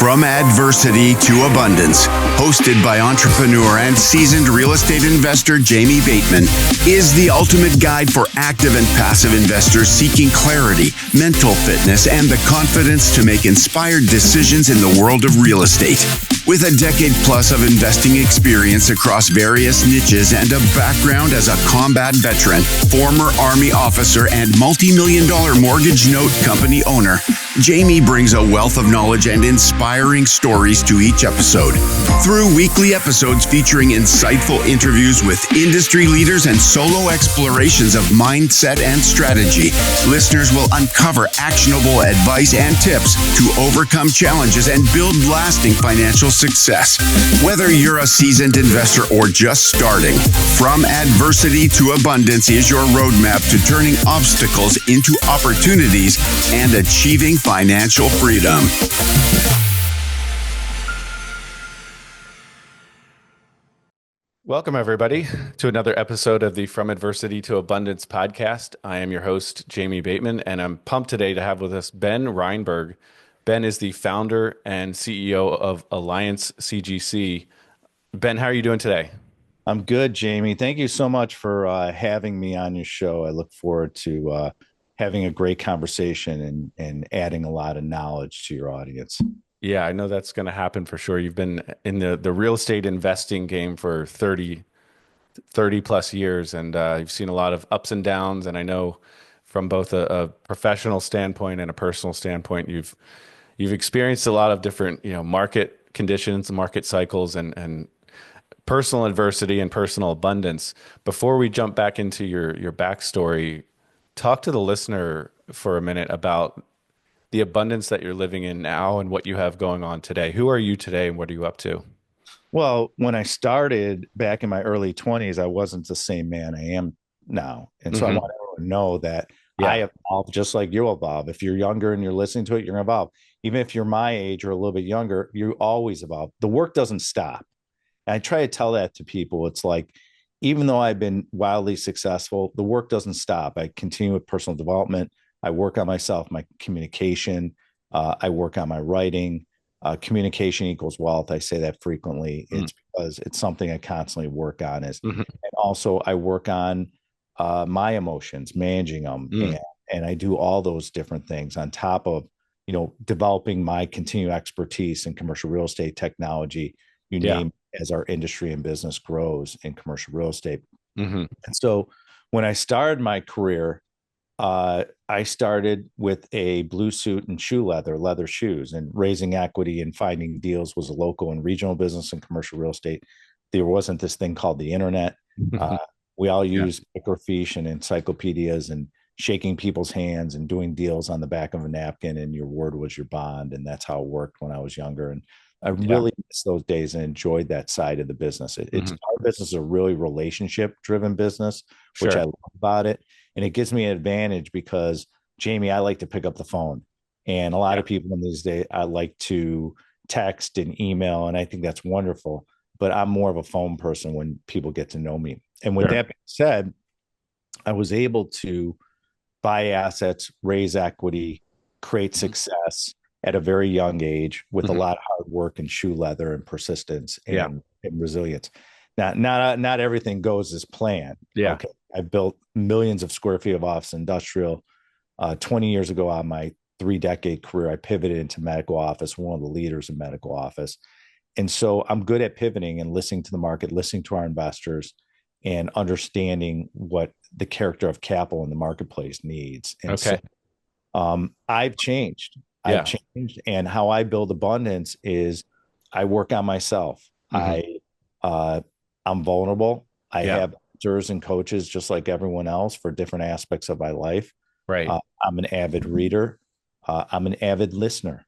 From Adversity to Abundance, hosted by entrepreneur and seasoned real estate investor Jamie Bateman, is the ultimate guide for active and passive investors seeking clarity, mental fitness, and the confidence to make inspired decisions in the world of real estate. With a decade plus of investing experience across various niches and a background as a combat veteran, former Army officer, and multi-million-dollar mortgage note company owner, Jamie brings a wealth of knowledge and inspiring stories to each episode. Through weekly episodes featuring insightful interviews with industry leaders and solo explorations of mindset and strategy, listeners will uncover actionable advice and tips to overcome challenges and build lasting financial success. Whether you're a seasoned investor or just starting, From Adversity to Abundance is your roadmap to turning obstacles into opportunities and achieving financial freedom. Welcome, everybody, to another episode of the From Adversity to Abundance podcast. I am your host, Jamie Bateman, and I'm pumped today to have with us Ben Reinberg. Ben is the founder and CEO of Alliance CGC. Ben, how are you doing today? I'm good, Jamie. Thank you so much for having me on your show. I look forward to having a great conversation and adding a lot of knowledge to your audience. Yeah, I know that's going to happen for sure. You've been in the real estate investing game for 30 plus years, and you've seen a lot of ups and downs. And I know from both a professional standpoint and a personal standpoint, you've experienced a lot of different, market conditions, market cycles, and personal adversity and personal abundance. Before we jump back into your backstory, talk to the listener for a minute about the abundance that you're living in now and what you have going on today. Who are you today and what are you up to? Well, when I started back in my early 20s, I wasn't the same man I am now. And so I want everyone to know that I evolved just like you evolve. If you're younger and you're listening to it, you're going to evolve. Even if you're my age or a little bit younger, you always evolve. The work doesn't stop. And I try to tell that to people. It's like, even though I've been wildly successful, the work doesn't stop. I continue with personal development. I work on myself, my communication. I work on my writing. Communication equals wealth. I say that frequently. It's because it's something I constantly work on. And also I work on my emotions, managing them. And I do all those different things on top of, developing my continued expertise in commercial real estate technology, name as our industry and business grows in commercial real estate. And so when I started my career, I started with a blue suit and leather shoes, and raising equity and finding deals was a local and regional business in commercial real estate. There wasn't this thing called the internet. We all used microfiche and encyclopedias and shaking people's hands and doing deals on the back of a napkin, and your word was your bond. And that's how it worked when I was younger. And I really miss those days and enjoyed that side of the business. It's our business is a really relationship driven business, which I love about it. And it gives me an advantage because, Jamie, I like to pick up the phone. And a lot of people in these days, I like to text and email. And I think that's wonderful. But I'm more of a phone person when people get to know me. And with that being said, I was able to buy assets, raise equity, create success at a very young age with a lot of hard work and shoe leather and persistence and resilience. Now, not everything goes as planned. Okay. I built millions of square feet of office industrial. 20 years ago, on my 3-decade career, I pivoted into medical office, one of the leaders in medical office. And so I'm good at pivoting and listening to the market, listening to our investors, and understanding what the character of capital in the marketplace needs. And so, I've changed. I've changed. And how I build abundance is I work on myself. I'm vulnerable. I have mentors and coaches just like everyone else for different aspects of my life. I'm an avid reader. I'm an avid listener.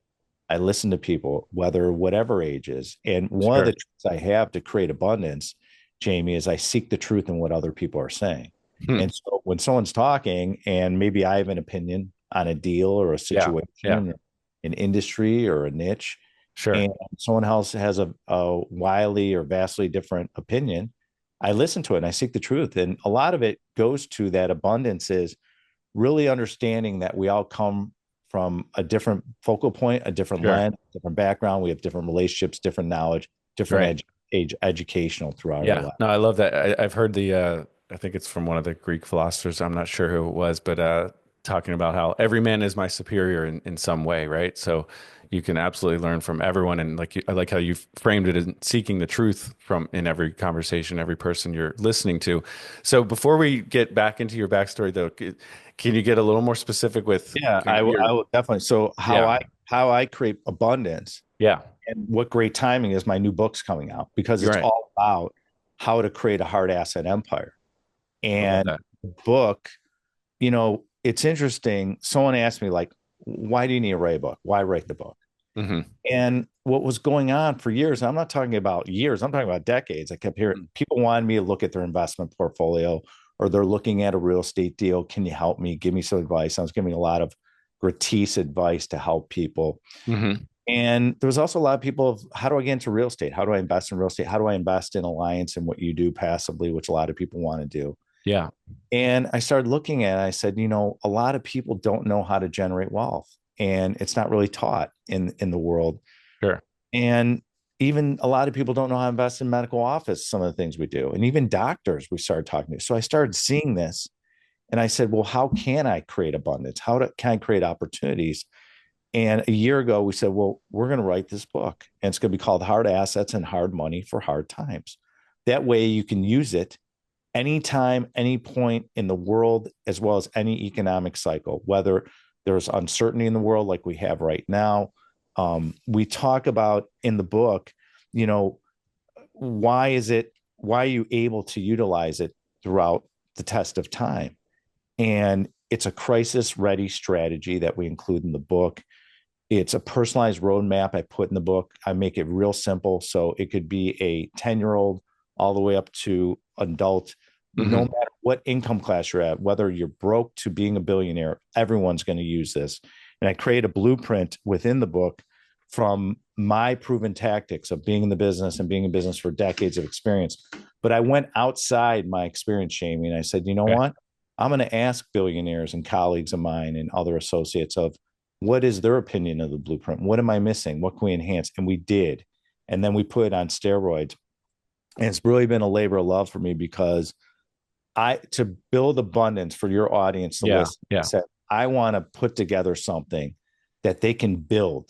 I listen to people, whatever age is. And one of the tricks I have to create abundance, Jamie, is I seek the truth in what other people are saying. And so when someone's talking and maybe I have an opinion on a deal or a situation, or an industry or a niche, and someone else has a wildly or vastly different opinion, I listen to it and I seek the truth. And a lot of it goes to that abundance is really understanding that we all come from a different focal point, a different lens, different background. We have different relationships, different knowledge, different educational throughout our life. No, I love that. I've heard I think it's from one of the Greek philosophers. I'm not sure who it was, but talking about how every man is my superior in some way, right? So you can absolutely learn from everyone. And I like how you framed it as seeking the truth from in every conversation, every person you're listening to. So before we get back into your backstory, though, can you get a little more specific with? Yeah, I will definitely. So how I create abundance. Yeah. And what great timing is my new book's coming out, because it's all about how to create a hard asset empire. And the book, it's interesting. Someone asked me, like, why do you need to write a book? Why write the book? Mm-hmm. And what was going on for years, I'm not talking about years, I'm talking about decades. I kept hearing people wanted me to look at their investment portfolio, or they're looking at a real estate deal. Can you help me? Give me some advice. I was giving a lot of gratis advice to help people. Mm-hmm. And there was also a lot of people of, how do I get into real estate? How do I invest in real estate? How do I invest in Alliance and what you do passively, which a lot of people want to do? Yeah. And I started looking at it. I said, a lot of people don't know how to generate wealth, and it's not really taught in the world. Sure. And even a lot of people don't know how to invest in medical office, some of the things we do. And even doctors we started talking to. So I started seeing this, and I said, well, how can I create abundance? Can I create opportunities? And a year ago, we said, well, we're going to write this book, and it's going to be called Hard Assets and Hard Money for Hard Times. That way you can use it anytime, any point in the world, as well as any economic cycle, whether there's uncertainty in the world like we have right now. We talk about in the book, why are you able to utilize it throughout the test of time? And it's a crisis ready strategy that we include in the book. It's a personalized roadmap I put in the book. I make it real simple. So it could be a 10-year-old all the way up to adult, no matter what income class you're at, whether you're broke to being a billionaire, everyone's going to use this. And I create a blueprint within the book from my proven tactics of being in the business and being in business for decades of experience. But I went outside my experience, Jamie, and I said, you know what? I'm going to ask billionaires and colleagues of mine and other associates of what is their opinion of the blueprint? What am I missing? What can we enhance? And we did. And then we put it on steroids. And it's really been a labor of love for me, because to build abundance for your audience to listen, said, I want to put together something that they can build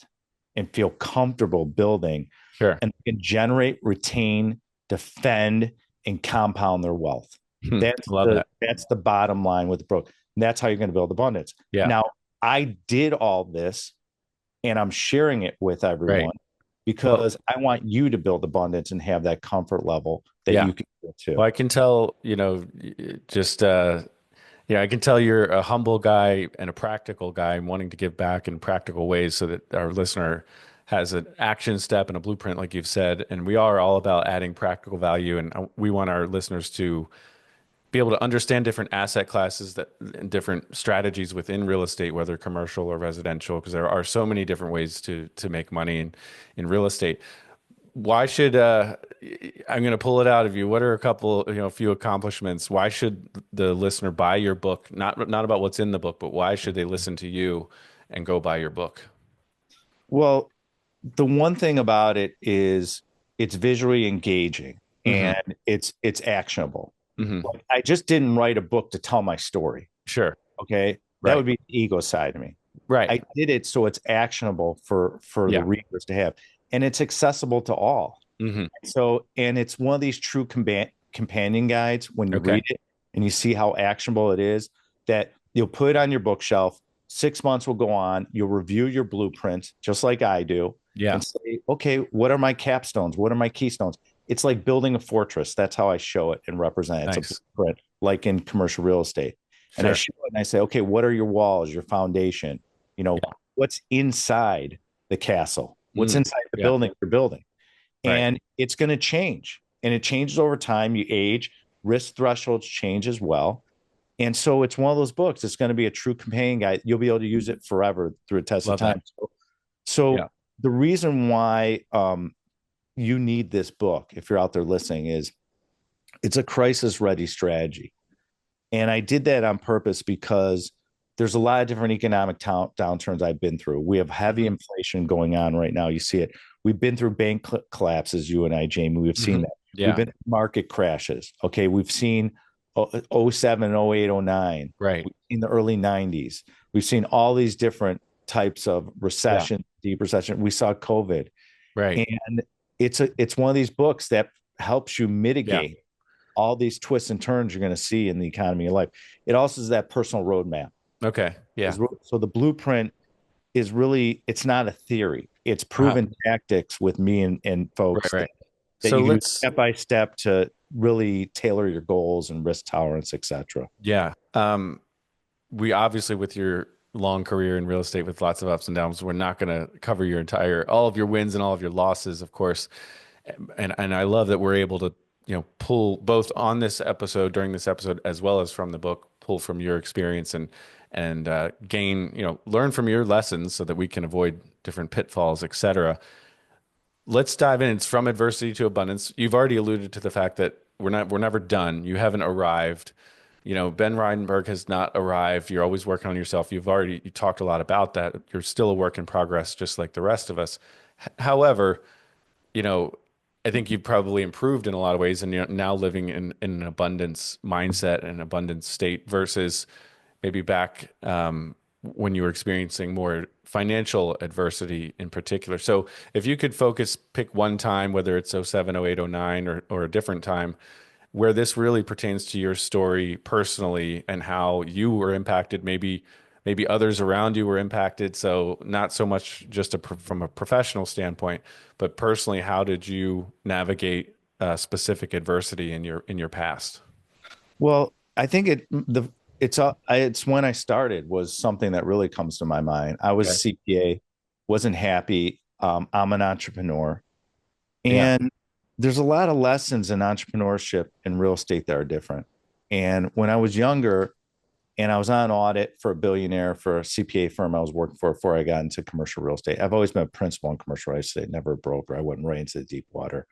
and feel comfortable building, and can generate, retain, defend, and compound their wealth. That's the bottom line with the book. That's how you're going to build abundance. Yeah. Now, I did all this, and I'm sharing it with everyone because I want you to build abundance and have that comfort level that you can get to. Well, I can tell, I can tell you're a humble guy and a practical guy, wanting to give back in practical ways so that our listener has an action step and a blueprint, like you've said. And we are all about adding practical value. And we want our listeners to be able to understand different asset classes and different strategies within real estate, whether commercial or residential, because there are so many different ways to make money in real estate. Why should I'm going to pull it out of you? What are a few accomplishments? Why should the listener buy your book? Not about what's in the book, but why should they listen to you and go buy your book? Well, the one thing about it is it's visually engaging and it's actionable. Like, I just didn't write a book to tell my story. Sure. Okay. That would be the ego side of me. Right. I did it so it's actionable for the readers to have, and it's accessible to all. So, and it's one of these true companion guides when you read it and you see how actionable it is, that you'll put it on your bookshelf. 6 months will go on. You'll review your blueprint just like I do. And say, okay, what are my capstones? What are my keystones? It's like building a fortress. That's how I show it and represent it. It's a blueprint, like in commercial real estate. And I show it and I say, okay, what are your walls, your foundation? What's inside the castle? What's inside the building you're building? And it's going to change. And it changes over time. You age, risk thresholds change as well. And so it's one of those books. It's going to be a true companion guide. You'll be able to use it forever through a test of time. So the reason why you need this book, if you're out there listening, is it's a crisis ready strategy. And I did that on purpose because there's a lot of different economic downturns I've been through. We have heavy inflation going on right now. You see it. We've been through bank collapses, you and I, Jamie. We've seen that. Yeah. We've been through market crashes. Okay. We've seen 07, 08, 09. Right. We've seen the early 90s. We've seen all these different types of recession, deep recession. We saw COVID. Right. And it's one of these books that helps you mitigate all these twists and turns you're going to see in the economy of life. It also is that personal roadmap. Okay. Yeah. So the blueprint is really, it's not a theory. It's proven tactics with me and folks right. that So you let's do step by step to really tailor your goals and risk tolerance, etc. Yeah. We obviously, with your long career in real estate with lots of ups and downs, we're not going to cover all of your wins and all of your losses, of course. And I love that we're able to, pull both on this episode, during this episode, as well as from the book, pull from your experience and gain, learn from your lessons so that we can avoid different pitfalls, etc. Let's dive in. It's from adversity to abundance. You've already alluded to the fact that we're never done. You haven't arrived. Ben Reinberg has not arrived. You're always working on yourself. You talked a lot about that. You're still a work in progress, just like the rest of us. However, I think you've probably improved in a lot of ways, and you're now living in an abundance mindset and abundance state versus maybe back when you were experiencing more financial adversity in particular. So if you could pick one time, whether it's 07, 08, 09, or a different time, where this really pertains to your story personally and how you were impacted, maybe others around you were impacted. So not so much just from a professional standpoint, but personally, how did you navigate specific adversity in your past? Well, I think it's when I started was something that really comes to my mind. I was CPA, wasn't happy. I'm an entrepreneur, and there's a lot of lessons in entrepreneurship and real estate that are different. And when I was younger, and I was on audit for a billionaire for a CPA firm I was working for before I got into commercial real estate. I've always been a principal in commercial real estate, never a broker. I went right into the deep water.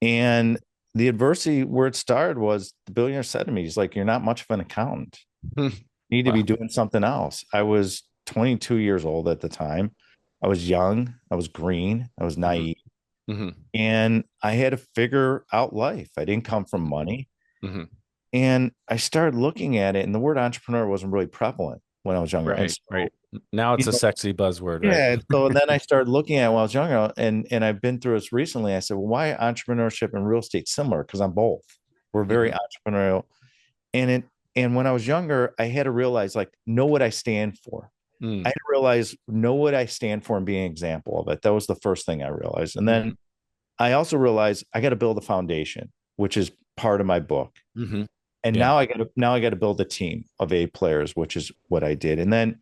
And the adversity where it started was the billionaire said to me, he's like, "You're not much of an accountant. You need to be doing something else." I was 22 years old at the time. I was young. I was green. I was naive. And I had to figure out life. I didn't come from money. And I started looking at it, and the word entrepreneur wasn't really prevalent when I was younger. Right. Now it's a sexy buzzword, right? Yeah. So then I started looking at it when I was younger, and I've been through this recently. I said, well, why entrepreneurship and real estate similar? Because I'm both. We're very entrepreneurial. And when I was younger, I had to realize, know what I stand for. I had to realize, know what I stand for and be an example of it. That was the first thing I realized. And then I also realized I got to build a foundation, which is part of my book. And now I got to build a team of A players, which is what I did. And then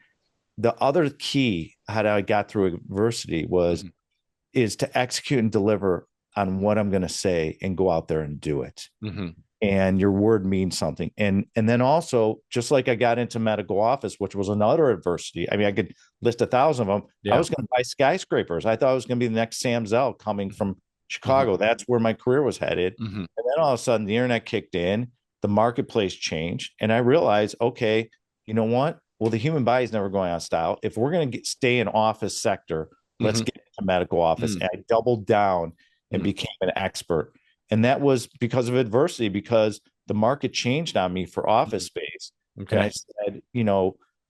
the other key how I got through adversity is to execute and deliver on what I'm going to say and go out there and do it. And your word means something. And then also, just like I got into medical office, which was another adversity. I mean, I could list 1,000 of them. I was going to buy skyscrapers. I thought I was going to be the next Sam Zell coming from Chicago. That's where my career was headed. And then all of a sudden the internet kicked in, the marketplace changed. And I realized, okay, you know what? Well, the human body is never going out of style. If we're going to stay in office sector, let's get into medical office. And I doubled down and became an expert. And that was because of adversity, because the market changed on me for office space. And I said,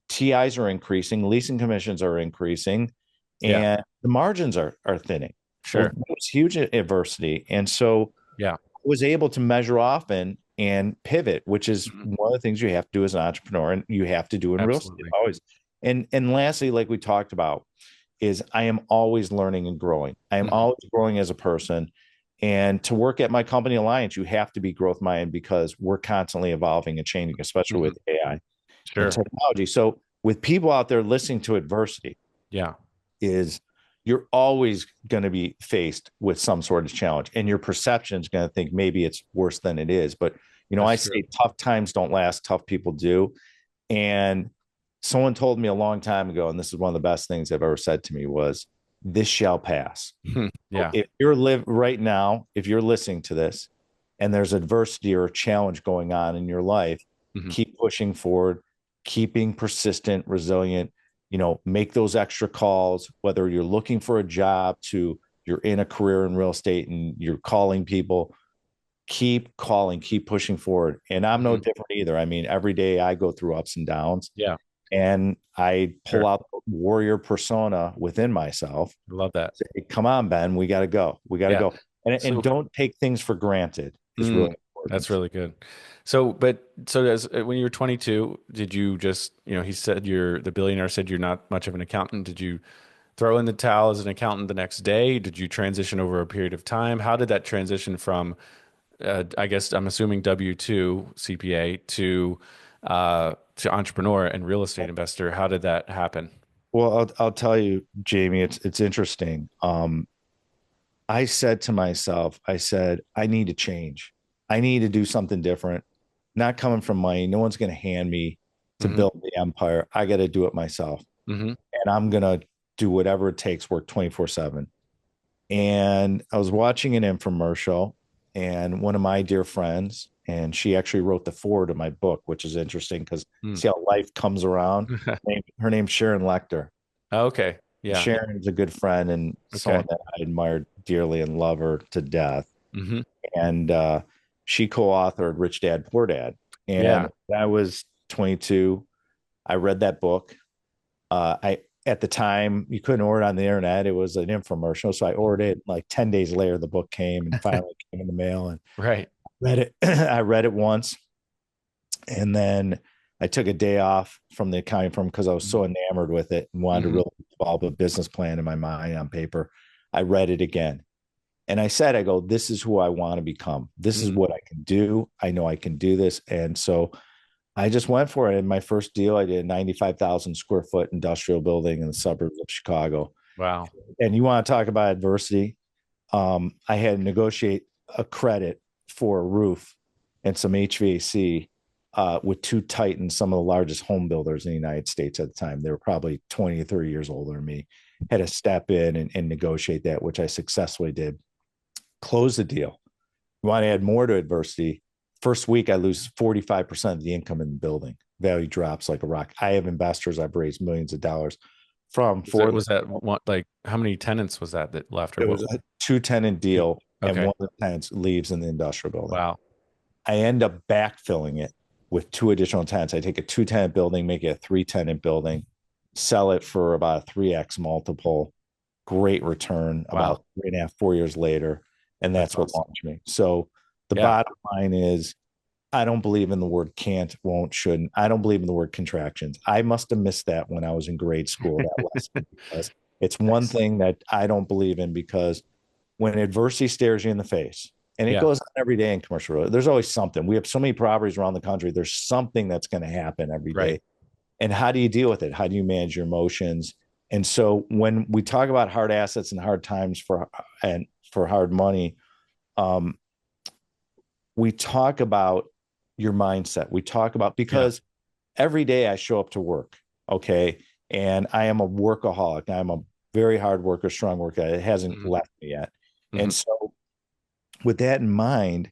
TIs are increasing, leasing commissions are increasing, and the margins are thinning. Sure. Well, it was huge adversity. And so I was able to measure often and pivot, which is one of the things you have to do as an entrepreneur, and you have to do in real estate always. And lastly, like we talked about, is I am always learning and growing. I am always growing as a person. And to work at my company Alliance, you have to be growth minded because we're constantly evolving and changing, especially with AI and technology. So with people out there listening to adversity, is you're always going to be faced with some sort of challenge, and your perception is going to think maybe it's worse than it is. But, I say tough times don't last, tough people do. And someone told me a long time ago, and this is one of the best things they've ever said to me, was this shall pass. If you're right now, if you're listening to this and there's adversity or challenge going on in your life, keep pushing forward, keeping persistent, resilient, make those extra calls, whether you're looking for a job to you're in a career in real estate and you're calling people, keep calling, keep pushing forward. And I'm no different either. I mean, every day I go through ups and downs. Yeah. And I pull out the warrior persona within myself. I love that. Say, come on, Ben, we got to go. We got to go. And don't take things for granted. It's really important. That's really good. So as when you were 22, did you just, he said the billionaire said you're not much of an accountant. Did you throw in the towel as an accountant the next day? Did you transition over a period of time? How did that transition from, I guess I'm assuming W-2 CPA to entrepreneur and real estate investor? How did that happen? Well, I'll tell you, Jamie, it's interesting. I said to myself, I need to change. I need to do something different. Not coming from money. No one's going to hand me to build the empire. I got to do it myself. And I'm going to do whatever it takes, work 24/7. And I was watching an infomercial, and one of my dear friends, and she actually wrote the foreword of my book, which is interesting because see how life comes around. Her name's Sharon Lecter. Okay. Yeah. Sharon's a good friend and someone that I admire dearly and love her to death. And she co-authored Rich Dad, Poor Dad. And when I was 22, I read that book. At the time, you couldn't order it on the internet. It was an infomercial. So I ordered it. Like 10 days later, the book came and finally came in the mail. And read it. I read it once. And then I took a day off from the accounting firm because I was so enamored with it and wanted to really develop a business plan in my mind on paper. I read it again. And I said, this is who I want to become. This is what I can do. I know I can do this. And so I just went for it. In my first deal, I did a 95,000 square foot industrial building in the suburbs of Chicago. Wow. And you want to talk about adversity? I had to negotiate a credit for a roof and some HVAC with two titans, some of the largest home builders in the United States at the time. They were probably 20 or 30 years older than me. Had to step in and negotiate that, which I successfully did. Close the deal. You want to add more to adversity? First week, I lose 45% of the income in the building. Value drops like a rock. I have investors I've raised millions of dollars from. Was that one, like how many tenants was that left? It was a 2-tenant deal, and one of the tenants leaves in the industrial building. Wow. I end up backfilling it with 2 additional tenants. I take a 2-tenant building, make it a 3-tenant building, sell it for about a 3x multiple. Great return about 3.5, 4 years later. And that's what launched me. So the bottom line is, I don't believe in the word can't, won't, shouldn't. I don't believe in the word contractions. I must have missed that when I was in grade school, that lesson, because it's one thing that I don't believe in, because when adversity stares you in the face, and it goes on every day in commercial real estate, there's always something. We have so many properties around the country. There's something that's going to happen every day. And how do you deal with it? How do you manage your emotions? And so when we talk about hard assets and hard times for hard money, we talk about your mindset. We talk about, because every day I show up to work, and I am a workaholic. I'm a very hard worker, strong worker. It hasn't left me yet. And so with that in mind,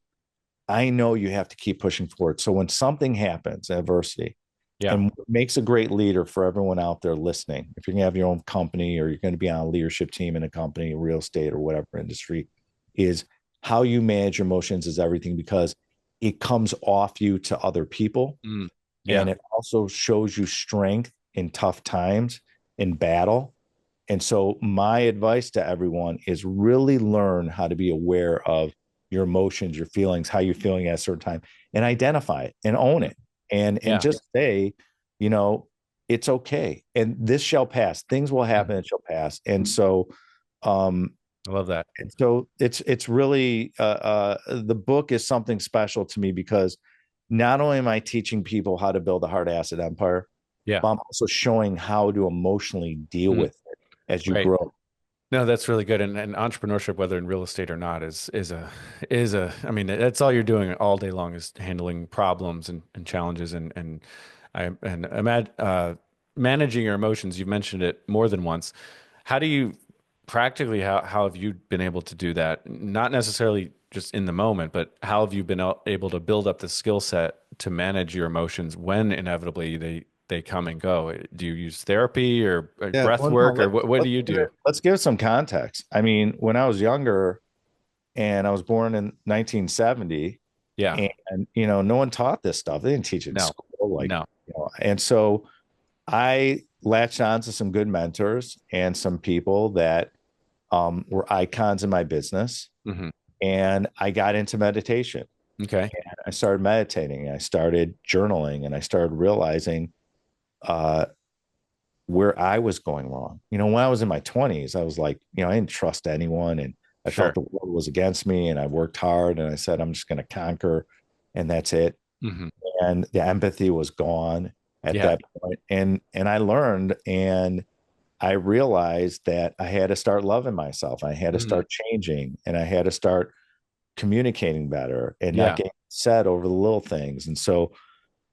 I know you have to keep pushing forward. So when something happens, adversity, and what makes a great leader for everyone out there listening, if you're going to have your own company or you're going to be on a leadership team in a company, real estate or whatever industry, is how you manage your emotions is everything, because it comes off you to other people. And it also shows you strength in tough times, in battle. And so my advice to everyone is really learn how to be aware of your emotions, your feelings, how you're feeling at a certain time, and identify it and own it. And just say, it's okay. And this shall pass. Things will happen. It shall pass. And so, I love that. And so it's really, the book is something special to me, because not only am I teaching people how to build a hard asset empire, but I'm also showing how to emotionally deal with it as you grow. No, that's really good. And entrepreneurship, whether in real estate or not, is I mean, that's all you're doing all day long, is handling problems and challenges and managing your emotions. You've mentioned it more than once. How do you practically, how have you been able to do that? Not necessarily just in the moment, but how have you been able to build up the skill set to manage your emotions when inevitably they come and go? Do you use therapy or Yeah, breath well, work, no, or what do you do? let's give some context. I mean, when I was younger and I was born in 1970, Yeah. and no one taught this stuff. They didn't teach it in No. school, like No. and so I latched on to some good mentors and some people that were icons in my business. Mm-hmm. And I got into meditation. Okay. And I started meditating. I started journaling, and I started realizing uh, where I was going wrong. When I was in my 20s, I was like, I didn't trust anyone, and I Sure. felt the world was against me, and I worked hard, and I said, I'm just going to conquer, and that's it. Mm-hmm. And the empathy was gone at Yeah. that point. And I learned, and I realized that I had to start loving myself. I had to Mm-hmm. start changing, and I had to start communicating better and Yeah. not getting upset over the little things. And so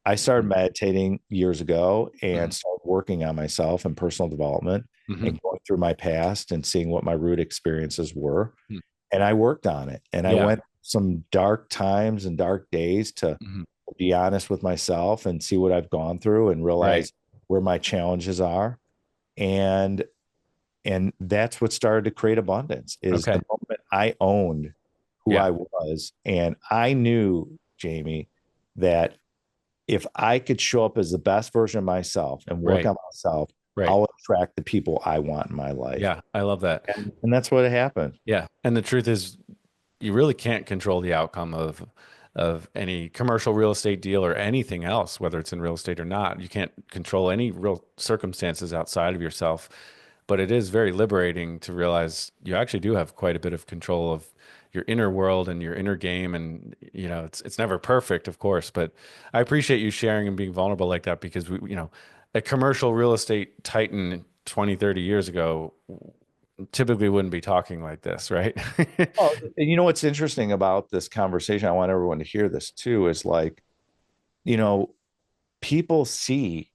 I started meditating years ago and started working on myself and personal development Mm-hmm. and going through my past and seeing what my root experiences were. Mm-hmm. And I worked on it. And I Yeah. went some dark times and dark days to Mm-hmm. be honest with myself and see what I've gone through and realize where my challenges are. And that's what started to create abundance is Okay. the moment I owned who Yeah. I was. And I knew, Jamie, that if I could show up as the best version of myself and work on myself, I'll attract the people I want in my life. Yeah. I love that. And that's what happened. Yeah. And the truth is, you really can't control the outcome of any commercial real estate deal or anything else, whether it's in real estate or not. You can't control any real circumstances outside of yourself. But it is very liberating to realize you actually do have quite a bit of control of your inner world and your inner game. And it's never perfect, of course, but I appreciate you sharing and being vulnerable like that, because a commercial real estate titan 20, 30 years ago typically wouldn't be talking like this, right? Oh, and what's interesting about this conversation, I want everyone to hear this too, is like, people see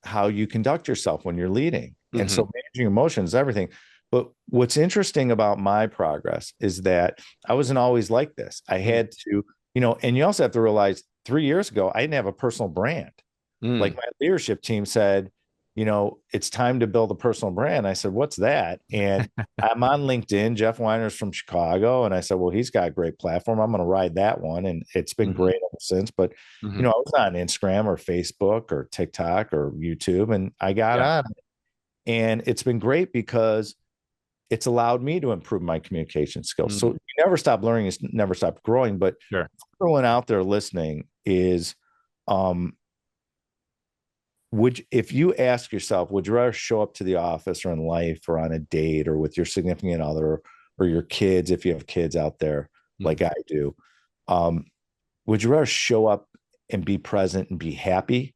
how you conduct yourself when you're leading. And so managing emotions, everything. But what's interesting about my progress is that I wasn't always like this. I had to, and you also have to realize 3 years ago, I didn't have a personal brand. Like my leadership team said, it's time to build a personal brand. I said, what's that? And I'm on LinkedIn. Jeff Weiner's from Chicago. And I said, well, he's got a great platform. I'm going to ride that one. And it's been great ever since. But, I was on Instagram or Facebook or TikTok or YouTube, and I got on it. And it's been great because it's allowed me to improve my communication skills. So you never stop learning, it's never stop growing. But everyone out there listening is, if you ask yourself, would you rather show up to the office or in life or on a date or with your significant other or your kids, if you have kids out there like I do, would you rather show up and be present and be happy,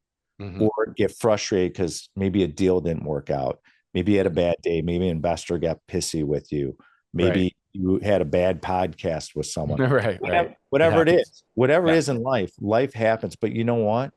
or get frustrated because maybe a deal didn't work out? Maybe you had a bad day. Maybe an investor got pissy with you. Maybe you had a bad podcast with someone. Whatever it is, whatever it is in life, life happens. But you know what?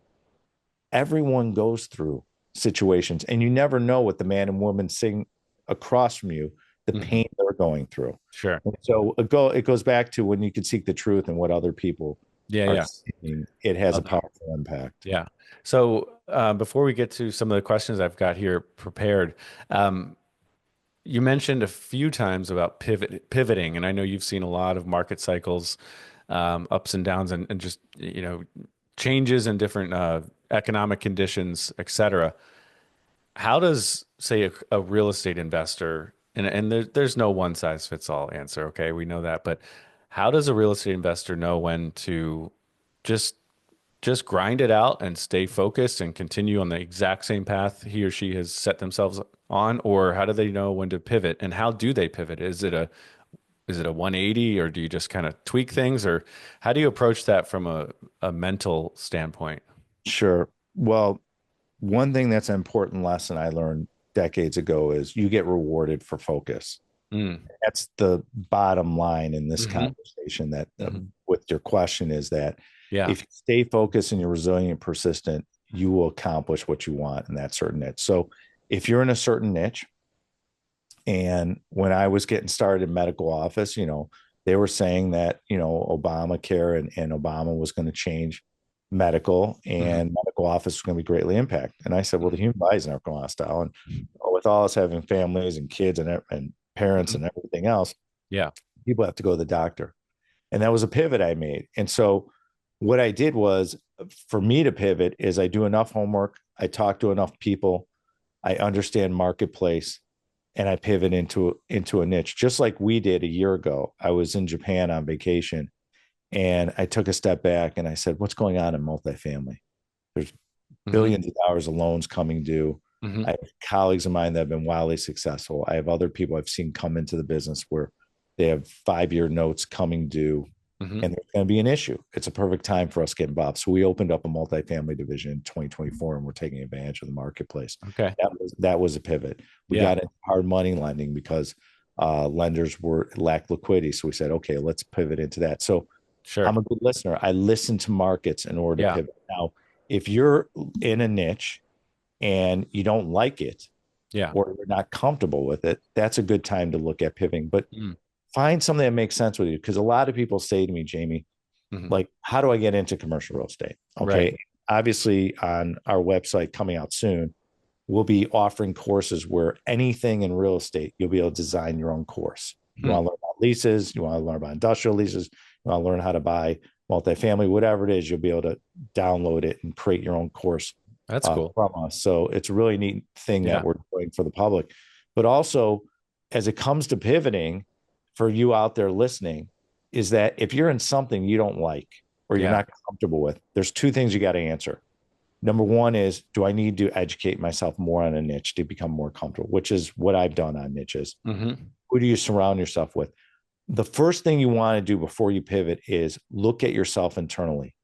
Everyone goes through situations, and you never know what the man and woman sitting across from you, the pain they're going through. Sure. And so it goes back to when you can seek the truth and what other people are seeing, it has a powerful impact. Yeah. So before we get to some of the questions I've got here prepared, you mentioned a few times about pivoting, and I know you've seen a lot of market cycles, ups and downs, and just changes in different economic conditions, et cetera. How does, say, a real estate investor, and there's no one size fits all answer, okay? We know that, but how does a real estate investor know when to just grind it out and stay focused and continue on the exact same path he or she has set themselves on? Or how do they know when to pivot, and how do they pivot? Is it a 180, or do you just kind of tweak things, or how do you approach that from a mental standpoint? Sure. Well, one thing that's an important lesson I learned decades ago is you get rewarded for focus. That's the bottom line in this conversation, that with your question, is that if you stay focused and you're resilient and persistent, you will accomplish what you want in that certain niche. So if you're in a certain niche, and when I was getting started in medical office, they were saying that, Obamacare and Obama was going to change medical, and medical office was going to be greatly impacted. And I said, well, the human body is never going to last style. And with all us having families and kids and parents and everything else, people have to go to the doctor. And that was a pivot I made. And so what I did was, for me to pivot, is I do enough homework. I talk to enough people. I understand marketplace, and I pivot into a niche, just like we did a year ago. I was in Japan on vacation, and I took a step back and I said, what's going on in multifamily? There's billions of dollars of loans coming due. I have colleagues of mine that have been wildly successful. I have other people I've seen come into the business where they have 5-year notes coming due, and there's going to be an issue. It's a perfect time for us to get involved. So we opened up a multifamily division in 2024, and we're taking advantage of the marketplace. Okay. That was a pivot. We got into hard money lending because lenders lacked liquidity. So we said, okay, let's pivot into that. So I'm a good listener. I listen to markets in order to pivot. Now, if you're in a niche and you don't like it, or you're not comfortable with it, that's a good time to look at pivoting. But find something that makes sense with you. Because a lot of people say to me, Jamie, like, how do I get into commercial real estate? Okay. Obviously, on our website coming out soon, we'll be offering courses where anything in real estate, you'll be able to design your own course. You want to learn about leases, you want to learn about industrial leases, you want to learn how to buy multifamily, whatever it is, you'll be able to download it and create your own course. That's cool. From us. So it's a really neat thing that we're doing for the public. But also, as it comes to pivoting, for you out there listening, is that if you're in something you don't like or you're not comfortable with, there's 2 things you got to answer. Number one is, do I need to educate myself more on a niche to become more comfortable, which is what I've done on niches. Who do you surround yourself with? The first thing you want to do before you pivot is look at yourself internally.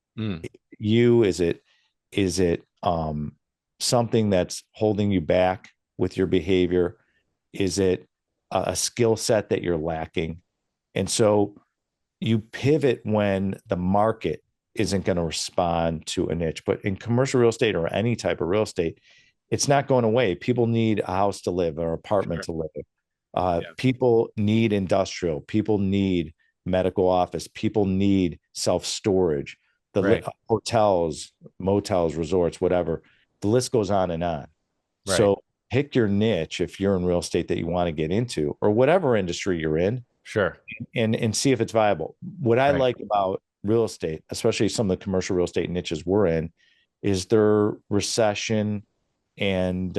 Is it something that's holding you back with your behavior? Is it a skill set that you're lacking? And so you pivot when the market isn't going to respond to a niche. But in commercial real estate or any type of real estate, it's not going away. People need a house to live or apartment to live. People need industrial. People need medical office. People need self-storage. Hotels, motels, resorts, whatever. The list goes on and on. So pick your niche if you're in real estate that you want to get into, or whatever industry you're in. And see if it's viable. What I like about real estate, especially some of the commercial real estate niches we're in, is they're recession and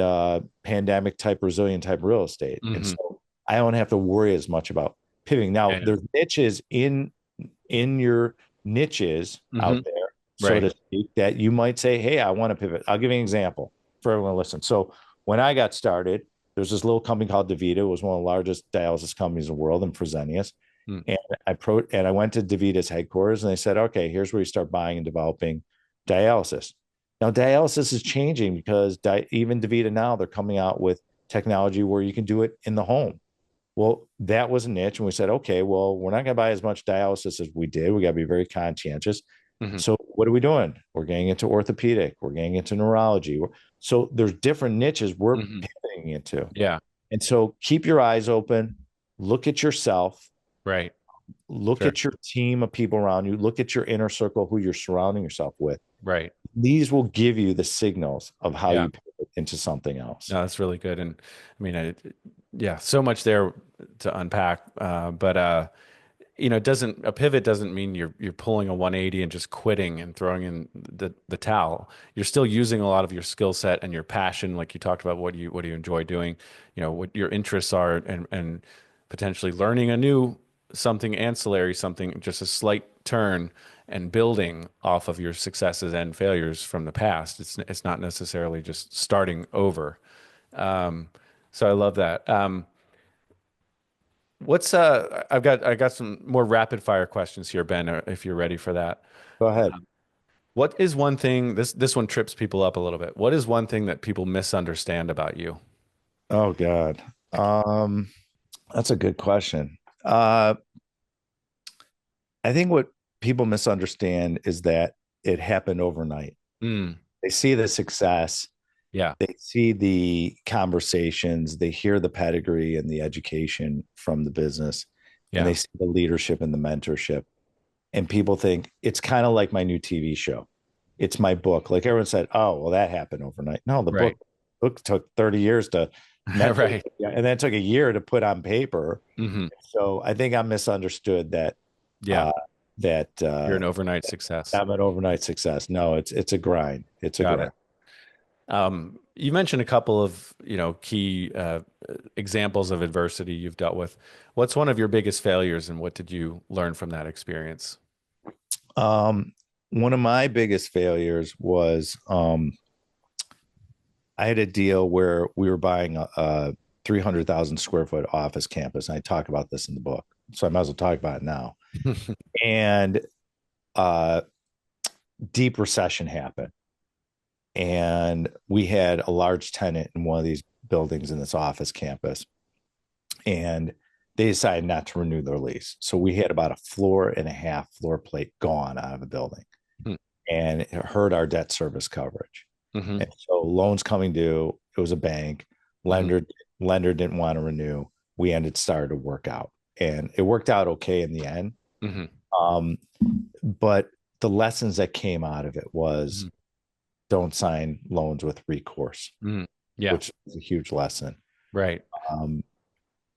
pandemic type, resilient type real estate. And so I don't have to worry as much about pivoting. Now, there's niches in your niches out there, so to speak, that you might say, hey, I want to pivot. I'll give you an example for everyone to listen. So when I got started, there's this little company called DaVita. It was one of the largest dialysis companies in the world in Fresenius. And I went to DaVita's headquarters, and they said, okay, here's where you start buying and developing dialysis. Now, dialysis is changing because even DaVita now, they're coming out with technology where you can do it in the home. Well, that was a niche. And we said, okay, well, we're not going to buy as much dialysis as we did. We got to be very conscientious. So what are we doing? We're getting into orthopedic. We're getting into neurology. So there's different niches we're pivoting into. And so keep your eyes open. Look at yourself. Look at your team of people around you. Look at your inner circle, who you're surrounding yourself with. These will give you the signals of how you pivot into something else. No, that's really good. And I mean, so much there to unpack. But a pivot doesn't mean you're pulling a 180 and just quitting and throwing in the towel. You're still using a lot of your skill set and your passion, like you talked about. What do you enjoy doing? What your interests are, and potentially learning something ancillary, something just a slight turn, and building off of your successes and failures from the past. It's not necessarily just starting over. So I love that. I got some more rapid fire questions here, Ben, if you're ready for that. Go ahead. What is one thing, this one trips people up a little bit. What is one thing that people misunderstand about you? Oh God. That's a good question. I think what people misunderstand is that it happened overnight. They see the success. They see the conversations, they hear the pedigree and the education from the business, and they see the leadership and the mentorship. And people think it's kind of like my new TV show. it's my book. Like everyone said, oh, well, that happened overnight. No, the Right. book took 30 years to mentally, Right. and then it took a year to put on paper. Mm-hmm. So I think I misunderstood that, Yeah. that You're an overnight success. I'm an overnight success. No, it's a grind. It's a Got grind. it. You mentioned a couple of, key examples of adversity you've dealt with. What's one of your biggest failures, and what did you learn from that experience? One of my biggest failures was I had a deal where we were buying a 300,000 square foot office campus. And I talk about this in the book, so I might as well talk about it now. And deep recession happened. And we had a large tenant in one of these buildings in this office campus. And they decided not to renew their lease. So we had about a floor and a half floor plate gone out of the building. And it hurt our debt service coverage. And so loans coming due, it was a bank. Lender didn't want to renew. We started to work out. And it worked out okay in the end. But the lessons that came out of it was don't sign loans with recourse, which is a huge lesson. Right.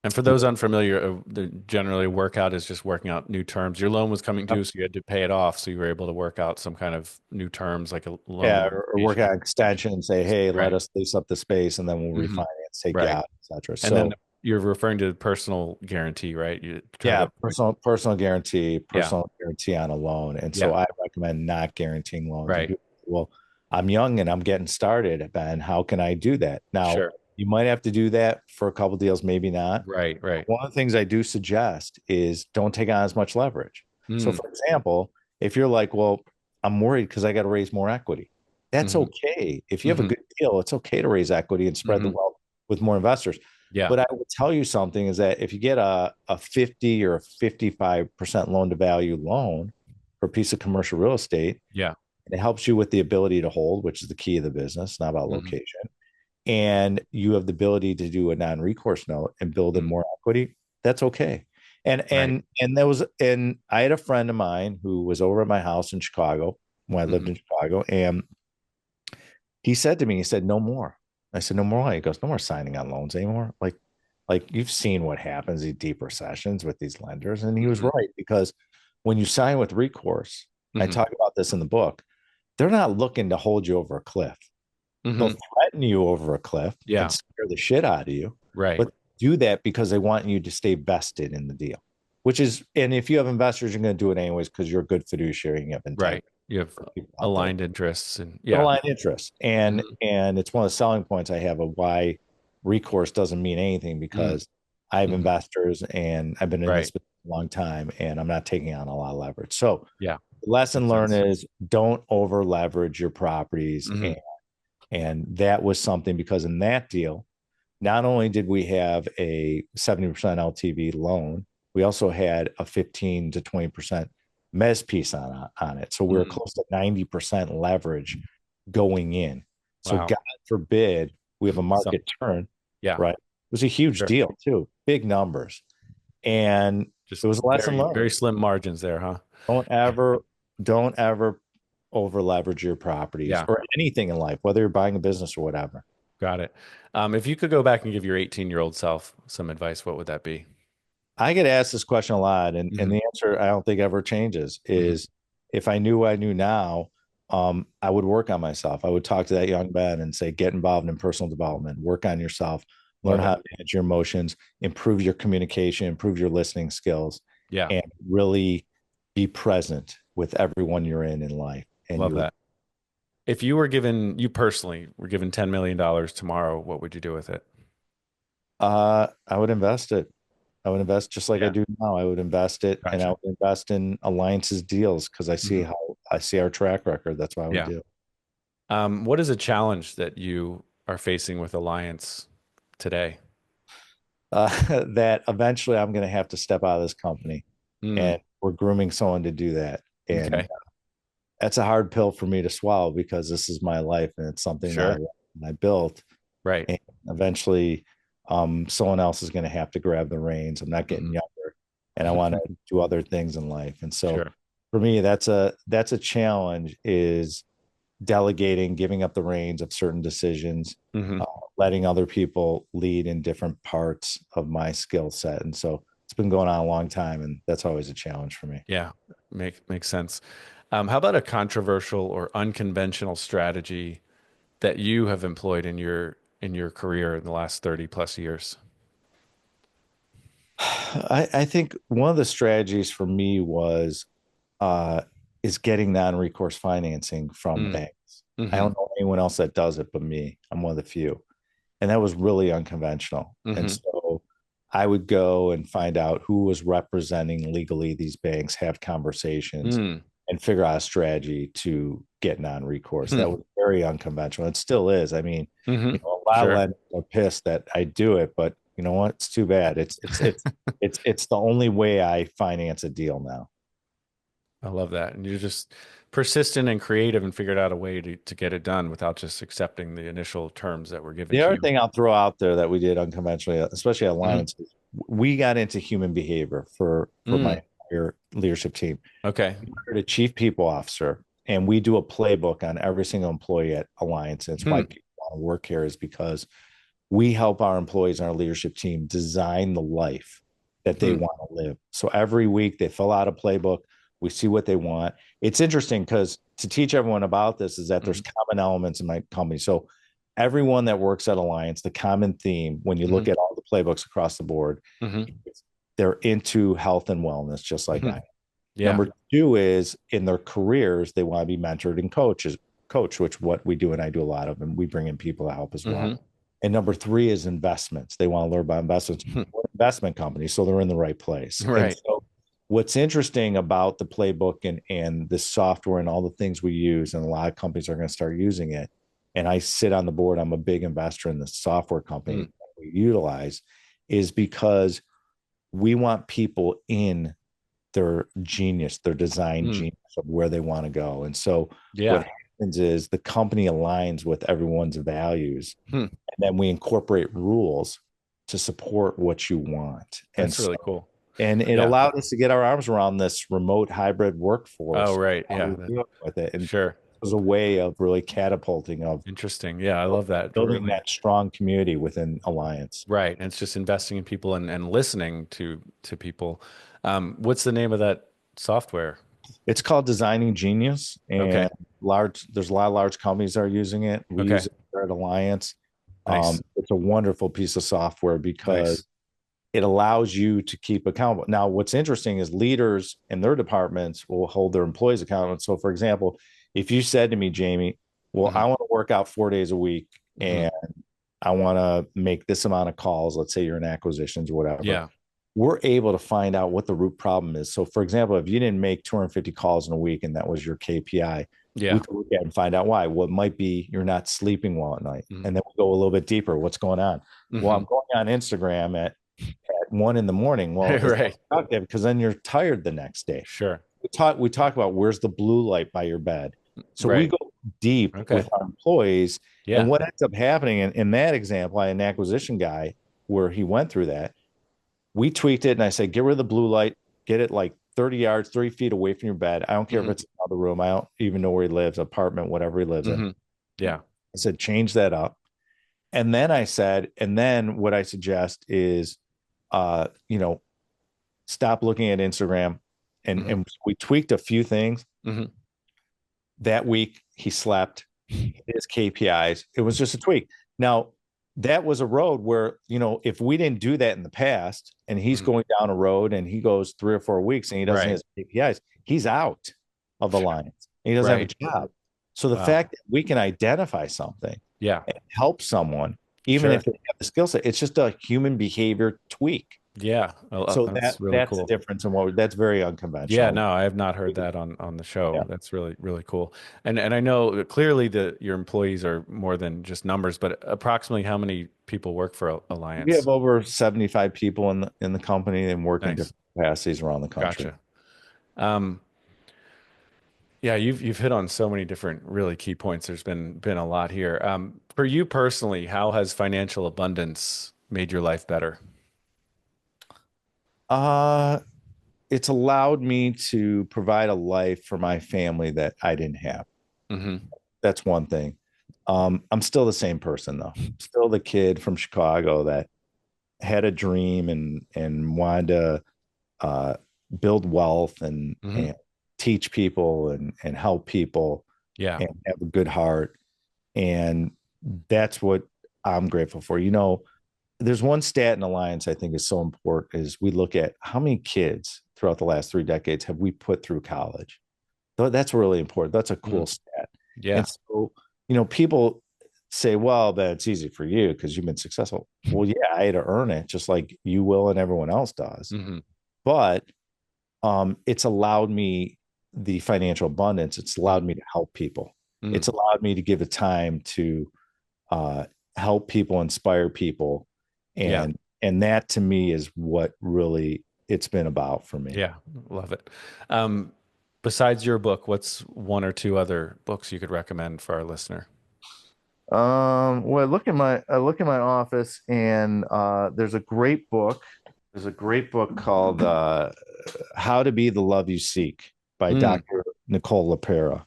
And for those unfamiliar, generally workout is just working out new terms. Your loan was coming due, so you had to pay it off. So you were able to work out some kind of new terms, like a loan. Yeah, or work out extension and say, hey, let us lease up the space and then we'll refinance, take you out, etc. And then you're referring to personal guarantee, right? Personal guarantee on a loan. And so I recommend not guaranteeing loans. Right. Well, I'm young and I'm getting started, Ben. How can I do that? Now, you might have to do that for a couple of deals, maybe not. Right. One of the things I do suggest is don't take on as much leverage. So, for example, if you're like, well, I'm worried because I got to raise more equity, that's okay. If you have a good deal, it's okay to raise equity and spread the wealth with more investors. Yeah. But I will tell you something is that if you get a 50 or a 55% loan to value loan for a piece of commercial real estate, it helps you with the ability to hold, which is the key of the business, not about location. And you have the ability to do a non-recourse note and build in more equity, that's okay. And I had a friend of mine who was over at my house in Chicago when I lived in Chicago, and he said to me, he said, no more. I said, no more. He goes, no more signing on loans anymore. Like you've seen what happens in deep recessions with these lenders. And he was right, because when you sign with recourse, I talk about this in the book, they're not looking to hold you over a cliff. They'll threaten you over a cliff and scare the shit out of you. Right. But do that because they want you to stay vested in the deal, and if you have investors, you're going to do it anyways because you're a good fiduciary and you have integrity. Right. You have aligned interests and aligned interests. And it's one of the selling points I have of why recourse doesn't mean anything, because I have investors and I've been in this a long time and I'm not taking on a lot of leverage. So the lesson learned is don't over leverage your properties. And that was something, because in that deal, not only did we have a 70% LTV loan, we also had a 15 to 20% mezz piece on it. So we were close to 90% leverage going in. So God forbid we have a market turn. Right. It was a huge deal too. Big numbers. And it was a lesson learned. Very slim margins there, huh? Don't ever over leverage your properties or anything in life, whether you're buying a business or whatever. Got it. If you could go back and give your 18-year-old self some advice, what would that be? I get asked this question a lot, and the answer I don't think ever changes is if I knew what I knew now, I would work on myself. I would talk to that young Ben and say, get involved in personal development, work on yourself, learn how to manage your emotions, improve your communication, improve your listening skills, and really be present with everyone you're in life. And love that. If you personally were given $10 million tomorrow, what would you do with it? I would invest it. I would invest just like I do now. I would invest it, and I would invest in Alliance's deals because I see our track record. That's what I would do. What is a challenge that you are facing with Alliance today? That eventually I'm going to have to step out of this company, and we're grooming someone to do that. And that's a hard pill for me to swallow because this is my life and it's something that I built. Right. And eventually someone else is going to have to grab the reins. I'm not getting younger, and I want to do other things in life. And so for me, that's a challenge, is delegating, giving up the reins of certain decisions, Mm-hmm. letting other people lead in different parts of my skill set. And so it's been going on a long time, and that's always a challenge for me. Yeah, makes sense. How about a controversial or unconventional strategy that you have employed in your career in the last 30 plus years? I think one of the strategies for me was uh, is getting non-recourse financing from Mm. banks. I Mm-hmm. don't know anyone else that does it but me. I'm one of the few. And that was really unconventional. And Mm-hmm. so I would go and find out who was representing legally these banks, have conversations, Mm. and figure out a strategy to get non-recourse. That Hmm. was very unconventional. It still is. I mean, Mm-hmm. a lot of Sure. lenders are pissed that I do it, but you know what? It's too bad. It's the only way I finance a deal now. I love that. And you're just persistent and creative and figured out a way to get it done without just accepting the initial terms that were given The to other you. thing I'll throw out there that we did unconventionally, especially at Hmm. Alliance, is we got into human behavior for my Mm. entire leadership team. Okay. We hired a chief people officer, and we do a playbook on every single employee at Alliance. And it's why Hmm. people want to work here, is because we help our employees and our leadership team design the life that they Hmm. want to live. So every week they fill out a playbook. We see what they want. It's interesting because to teach everyone about this is that there's Hmm. common elements in my company. So everyone that works at Alliance, the common theme when you Hmm. look at all the playbooks across the board, Hmm. they're into health and wellness, just like I Hmm. am. Yeah. Number two is in their careers, they want to be mentored and coach, which what we do and I do a lot of, and we bring in people to help as well. Hmm. And number three is investments. They want to learn about investments. We're an investment company, so they're in the right place. And Right. so what's interesting about the playbook and the software and all the things we use, and a lot of companies are going to start using it. And I sit on the board, I'm a big investor in the software company Mm. that we utilize, is because we want people in their genius, their design Mm. genius of where they want to go. And so what Yeah. happens is the company aligns with everyone's values, Hmm. and then we incorporate rules to support what you want. And That's so, really cool. and it Yeah. allowed us to get our arms around this remote hybrid Oh, workforce. right. How Yeah. we do it with it. And it Sure. was a way of really catapulting of Interesting. Yeah. I love that. building Really. that strong community within Alliance. Right. And it's just investing in people and listening to people. What's the name of that software? It's called Designing Genius, Okay. and there's a lot of large companies that are using it. We use Okay. it here at Alliance. Nice. It's a wonderful piece of software because Nice. it allows you to keep accountable. Now, what's interesting is leaders in their departments will hold their employees accountable. So, for example, if you said to me, Jamie, well, Hmm. I want to work out 4 days a week Hmm. and I want to make this amount of calls, let's say you're in acquisitions or whatever, Yeah. we're able to find out what the root problem is. So, for example, if you didn't make 250 calls in a week and that was your KPI, we Yeah. could look at and find out why. What might be you're not sleeping well at night. Hmm. And then we go a little bit deeper. What's going on? Well, Hmm. I'm going on Instagram at 1 a.m. Well, it's not Right. productive because then you're tired the next day. Sure. We talk about where's the blue light by your bed. So we Right. go deep Okay. with our employees. And Yeah. what ends up happening in that example, I had an acquisition guy where he went through that. We tweaked it and I said, get rid of the blue light, get it like 30 yards, 3 feet away from your bed. I don't care if Hmm. it's another room. I don't even know where he lives, apartment, whatever he lives in. Hmm. Yeah. I said, change that up. And then I said, and then what I suggest is, uh, you know, stop looking at Instagram. And, Hmm. and we tweaked a few things. Hmm. That week, he slept, his KPIs. It was just a tweak. Now, that was a road where, if we didn't do that in the past and he's Hmm. going down a road and he goes 3 or 4 weeks and he doesn't Right. have his KPIs, he's out of Sure. Alliance. And he doesn't have Right. a job. So the Wow. fact that we can identify something Yeah. and help someone, even Sure. if they have the skill set, it's just a human behavior tweak. Yeah. So That's really that's the cool. difference in that's very Yeah, unconventional. no, I have not heard that on the show. Yeah. That's really really cool. And I know that clearly that your employees are more than just numbers, but approximately how many people work for We have Alliance? over 75 people in the company and work in Nice. different capacities around the country. Gotcha. Um, yeah, you've hit on so many different really key points. There's been a lot here. For you personally, how has financial abundance made your life better? Uh, it's allowed me to provide a life for my family that I didn't have. Hmm. that's one thing. I'm still the same person though. Still the kid from Chicago that had a dream and wanted to build wealth and teach people and help people and have a good heart. And that's what I'm grateful for. There's one stat in Alliance I think is so important is we look at how many kids throughout the last 3 decades have we put through college. That's really important. That's a cool stat. Yeah. And so, people say, well, that's easy for you because you've been successful. Well, yeah, I had to earn it just like you will and everyone else does. But it's allowed me the financial abundance. It's allowed me to help people. It's allowed me to give the time to help people, inspire people. And that to me is what really it's been about for me. Yeah. Love it. Besides your book, what's one or two other books you could recommend for our listener? Well, I look in my office and there's a great book. There's a great book called How to Be the Love You Seek by Dr. Nicole LaPera.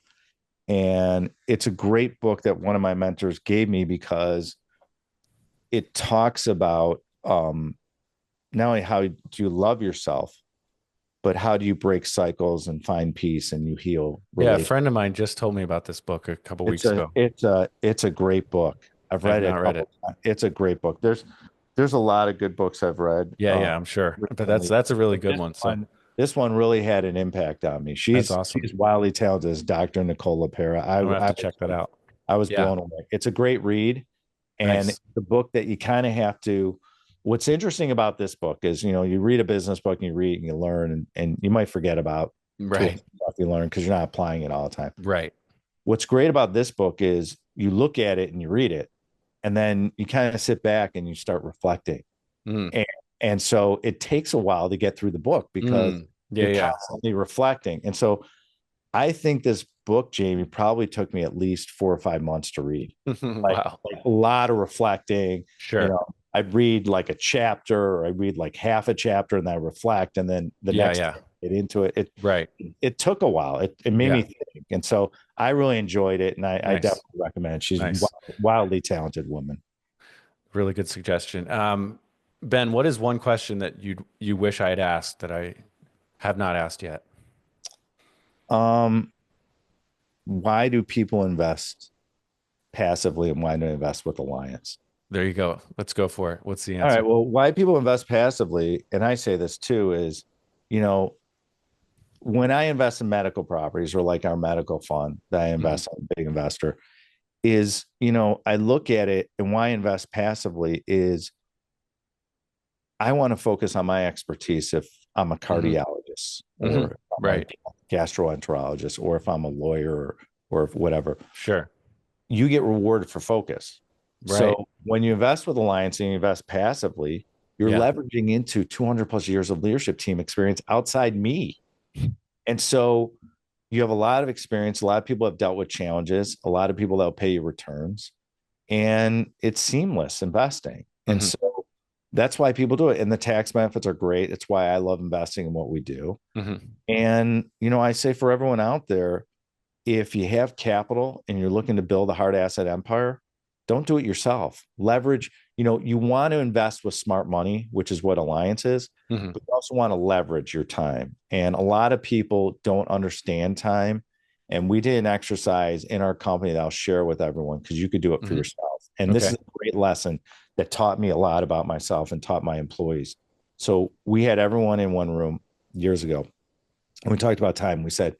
And it's a great book that one of my mentors gave me because it talks about not only how do you love yourself, but how do you break cycles and find peace and you heal? Yeah, a friend of mine just told me about this book a couple weeks ago. It's a great book. I've read it. Read it. It's a great book. There's a lot of good books I've read. Yeah, I'm sure. But that's a really good one. So this one really had an impact on me. She's awesome. She's wildly talented as Dr. Nicole LaPera. I have to check that out. I was blown away. It's a great read. And the book that you kind of have to. What's interesting about this book is, you read a business book and you read and you learn and you might forget about stuff you learn because you're not applying it all the time. Right. What's great about this book is you look at it and you read it and then you kind of sit back and you start reflecting. And so it takes a while to get through the book because you're constantly reflecting. And so I think this book, Jamie, probably took me at least 4 or 5 months to read. Like a lot of reflecting. Sure. I'd read like a chapter or I read like half a chapter and then I reflect and then the next day get into it. It took a while. It made me think. And so I really enjoyed it and I definitely recommend it. She's a wildly talented woman. Really good suggestion. Ben, what is one question that you wish I had asked that I have not asked yet? Why do people invest passively and why do they invest with Alliance? There you go. Let's go for it. What's the answer? All right. Well, why people invest passively, and I say this too, is, when I invest in medical properties or like our medical fund that I invest in, big investor, is, I look at it and why I invest passively is I want to focus on my expertise if I'm a cardiologist or a gastroenterologist or if I'm a lawyer or if whatever. Sure. You get rewarded for focus. Right. So when you invest with Alliance and you invest passively, you're leveraging into 200 plus years of leadership team experience outside me. And so you have a lot of experience. A lot of people have dealt with challenges, a lot of people that will pay you returns, and it's seamless investing. And so that's why people do it. And the tax benefits are great. It's why I love investing in what we do. And, I say for everyone out there, if you have capital and you're looking to build a hard asset empire, don't do it yourself. Leverage, you want to invest with smart money, which is what Alliance is, but you also want to leverage your time. And a lot of people don't understand time. And we did an exercise in our company that I'll share with everyone because you could do it for yourself. And this is a great lesson that taught me a lot about myself and taught my employees. So we had everyone in one room years ago. And we talked about time. We said,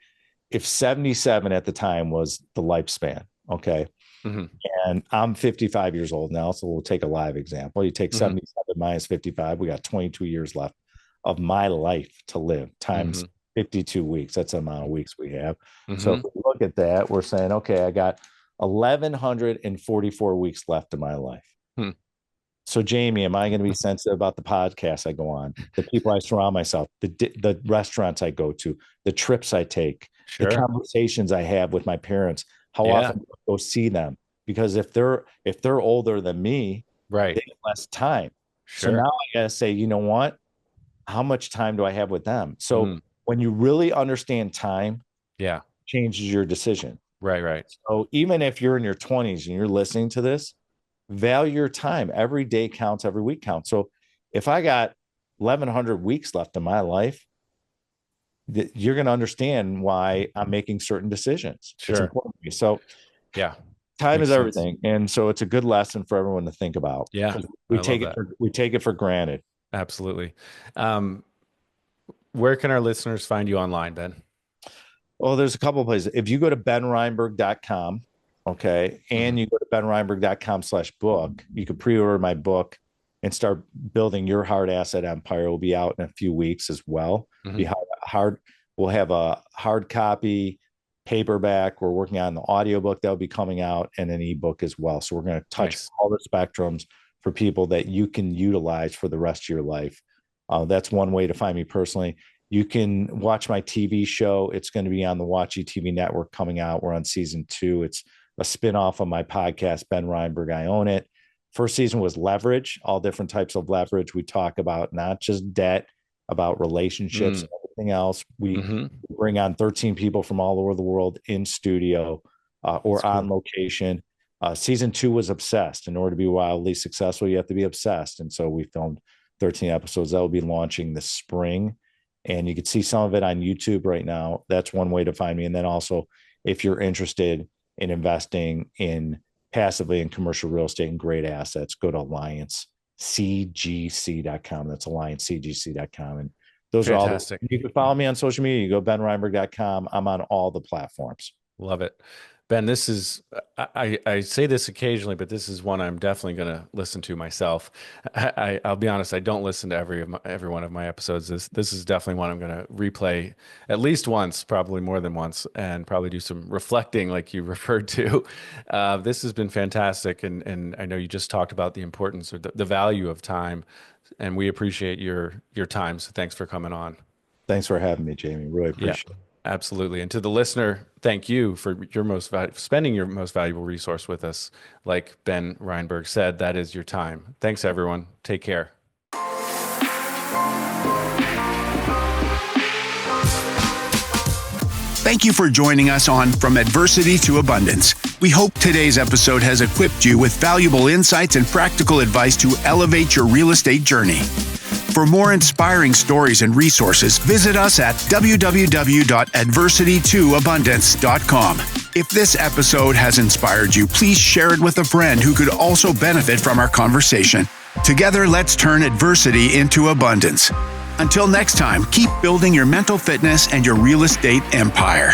if 77 at the time was the lifespan, okay, and I'm 55 years old now, so we'll take a live example. You take 77 minus 55, we got 22 years left of my life to live times 52 weeks. That's the amount of weeks we have. So if we look at that, we're saying, okay, I got 1,144 weeks left of my life. So Jamie, am I going to be sensitive about the podcasts I go on, the people I surround myself, the restaurants I go to, the trips I take, the conversations I have with my parents, how often do I go see them? Because if they're older than me, they have less time. So now I got to say, you know what? How much time do I have with them? So when you really understand time, changes your decision. Right. So even if you're in your 20s and you're listening to this, value your time. Every day counts, every week counts. So if I got 1,100 weeks left in my life, you're going to understand why I'm making certain decisions. Sure. It's important to me. So yeah, time is everything. And so it's a good lesson for everyone to think about. Yeah. We take it for granted. Absolutely. Where can our listeners find you online, Ben? Well, there's a couple of places. If you go to benreinberg.com, okay, and you go to benreinberg.com/book, you can pre-order my book and start building your hard asset empire. It will be out in a few weeks as well. We'll have a hard copy, paperback. We're working on the audiobook that will be coming out, and an ebook as well. So we're going to touch all the spectrums for people that you can utilize for the rest of your life. That's one way to find me personally. You can watch my TV show. It's going to be on the Watchy TV network coming out. We're on season 2. It's a spinoff of my podcast, Ben Reinberg, I Own It. First season was leverage, all different types of leverage. We talk about not just debt, about relationships, and everything else. We bring on 13 people from all over the world in studio or on location. Season 2 was obsessed. In order to be wildly successful, you have to be obsessed. And so we filmed 13 episodes that will be launching this spring. And you can see some of it on YouTube right now. That's one way to find me. And then also, if you're interested in investing in passively in commercial real estate and great assets, go to AllianceCGC.com. That's AllianceCGC.com. And those Fantastic. are all. You can follow me on social media. You go benreinberg.com. I'm on all the platforms. Love it. Ben, this is, I say this occasionally, but this is one I'm definitely going to listen to myself. I'll be honest, I don't listen to every one of my episodes. This is definitely one I'm going to replay at least once, probably more than once, and probably do some reflecting like you referred to. This has been fantastic. And I know you just talked about the importance or the value of time, and we appreciate your time. So thanks for coming on. Thanks for having me, Jamie. Really appreciate it. Absolutely. And to the listener, thank you for spending your most valuable resource with us. Like Ben Reinberg said, that is your time. Thanks, everyone. Take care. Thank you for joining us on From Adversity to Abundance. We hope today's episode has equipped you with valuable insights and practical advice to elevate your real estate journey. For more inspiring stories and resources, visit us at www.adversitytoabundance.com. If this episode has inspired you, please share it with a friend who could also benefit from our conversation. Together, let's turn adversity into abundance. Until next time, keep building your mental fitness and your real estate empire.